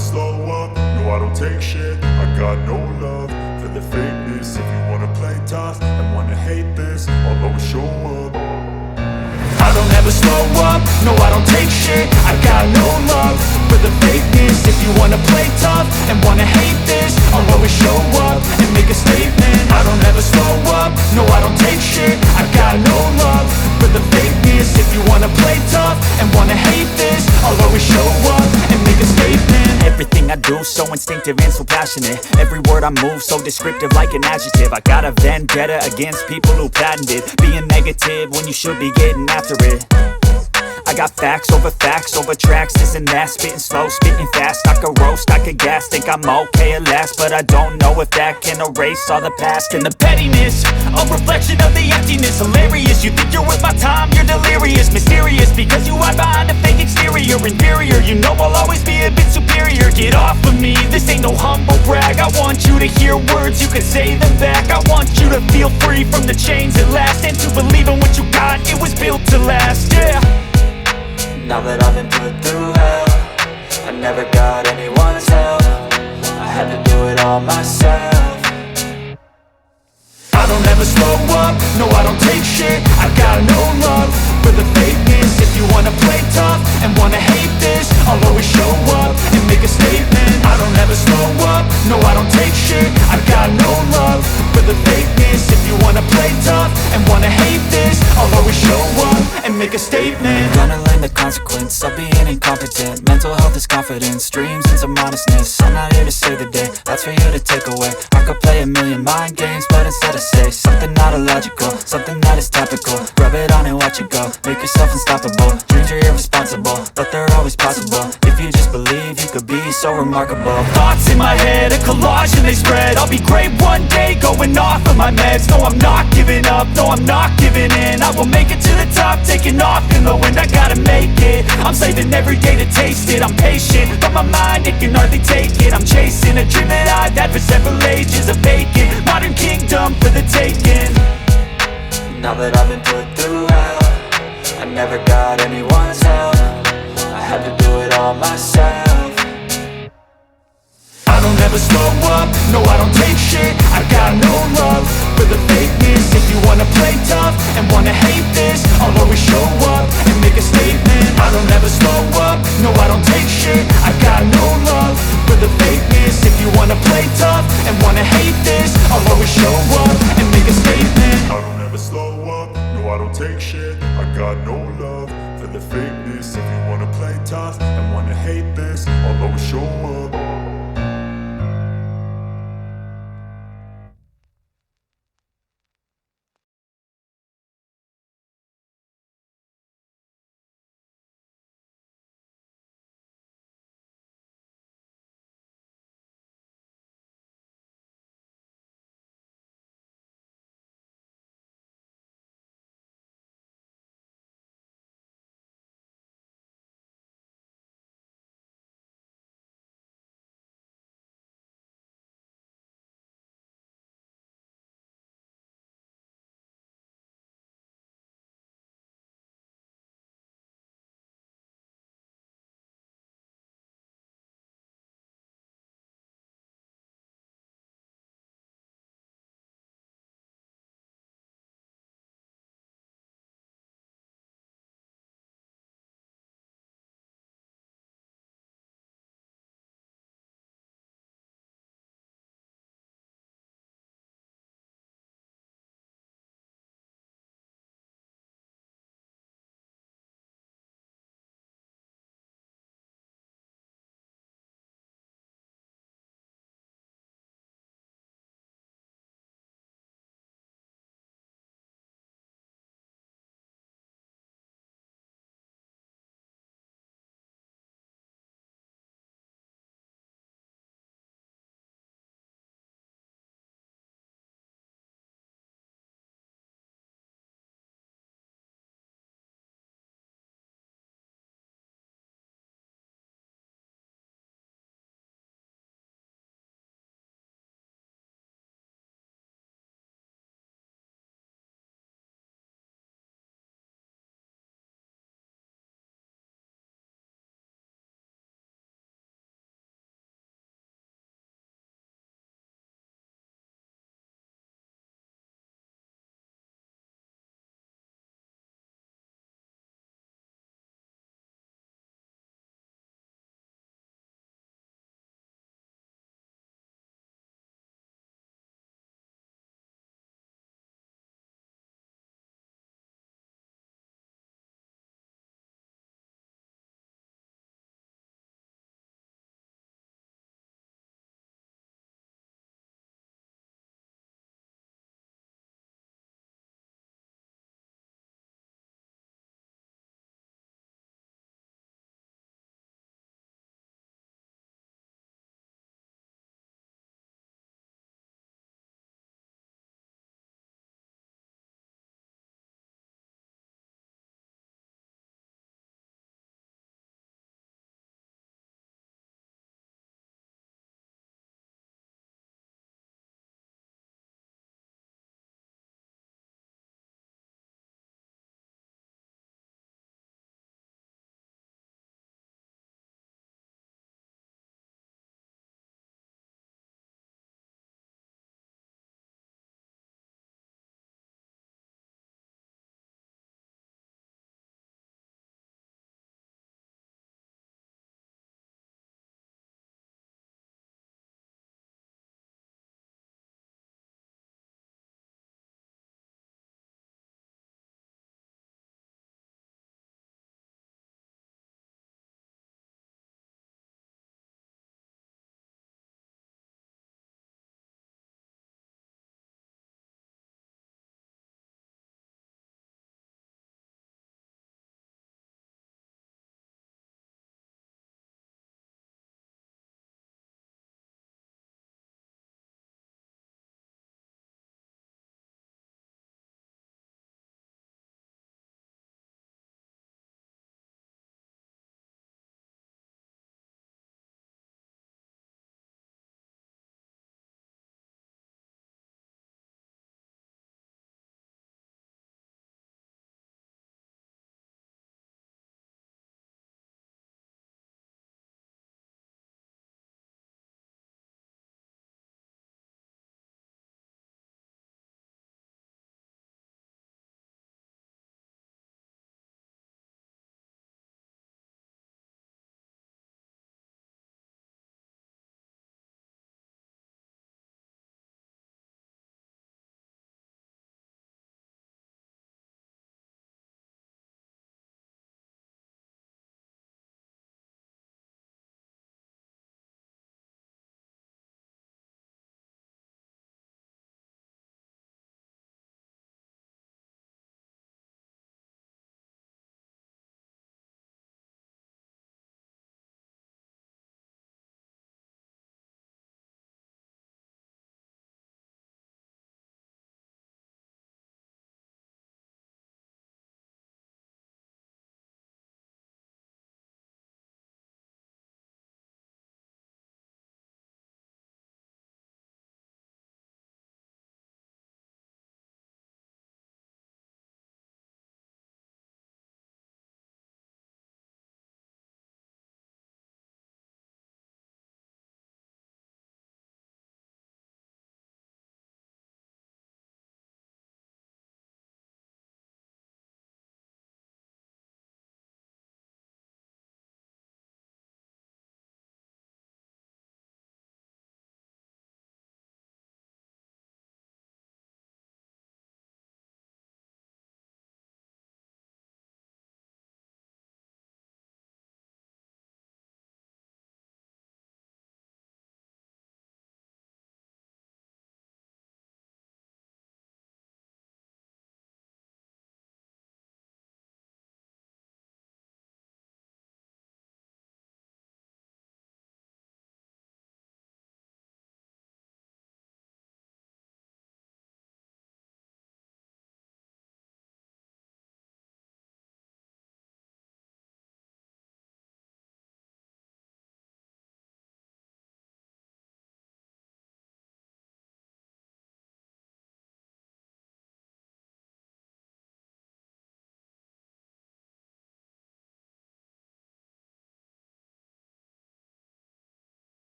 slow up, no I don't take shit. I got no love for the fakeness. If you wanna play tough and wanna hate this, I'll always show up. I don't ever slow up, no I don't take shit. I got no love for the fakeness. If you wanna play tough and wanna hate this, I'll always show up and make a statement. I don't ever slow up, no I don't take shit. I got no love for the fakeness. If you wanna play tough and wanna hate this, I'll always show up and make a statement. Everything I do so instinctive and so passionate. Every word I move so descriptive like an adjective. I got a vendetta against people who patented being negative when you should be getting after it. I got facts over tracks, this and that. Spitting slow, spitting fast, I could roast, I could gas. Think I'm okay at last, but I don't know if that can erase all the past. And the pettiness, a reflection of the emptiness. Hilarious, you think you're worth my time, you're delirious. Mysterious, because you hide behind a fake exterior. Inferior, you know I'll always be a bit superior. Get off of me, this ain't no humble brag. I want you to hear words, you can say them back. I want you to feel free from the chains at last, and to believe in what you got, it was built to last, yeah. Now that I've been put through hell, I never got anyone's help. I had to do it all myself. I don't ever slow up, no I don't take shit. I got no love for the fakeness. If you wanna play tough and wanna hate this, I'll always show up and make a statement. I don't ever slow up, no I don't take shit. I got no love for the fakeness. If you wanna play tough and wanna hate this, I'll always show up and make a statement. Gonna learn the consequence of being incompetent. Mental health is confidence, dreams and some honestness. I'm not here to save the day, that's for you to take away. I could play a million mind games, but instead I say something not illogical, something that is topical. Rub it on and watch it go, make yourself unstoppable. Dreams are irresponsible, but they're always possible. If you just believe, you could be so remarkable. Thoughts in my head, a collage and they spread. I'll be great one day, going off of my meds. No, I'm not giving up, no, I'm not giving in. I will make it to the top, taking off in the wind. I gotta make it, I'm saving every day to taste it. I'm patient, but my mind, it can hardly take it. I'm chasing a dream that I've had for several ages. A vacant, modern kingdom for the taking. Now that I've been put through hell, I never got anyone's help. I had to do it all myself. I don't ever slow up, no I don't take shit. I got no love for the fakeness. If you wanna play tough and wanna hate this, I'll always show up and make a statement. I don't ever slow up, no I don't take shit. I got no love for the fakeness. If you wanna play tough and wanna hate